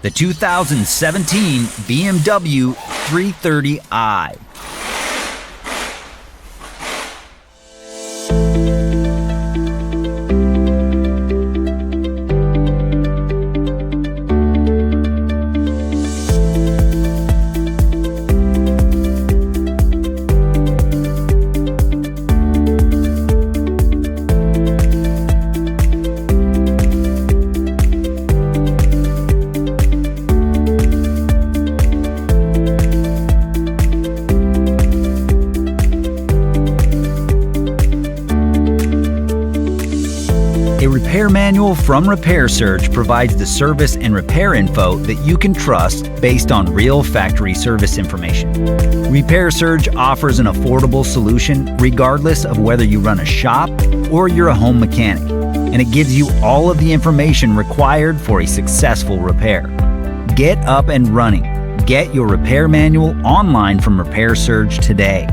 the 2017 BMW 330i. A repair manual from Repair Surge provides the service and repair info that you can trust based on real factory service information. Repair Surge offers an affordable solution regardless of whether you run a shop or you're a home mechanic, and it gives you all of the information required for a successful repair. Get up and running. Get your repair manual online from Repair Surge today.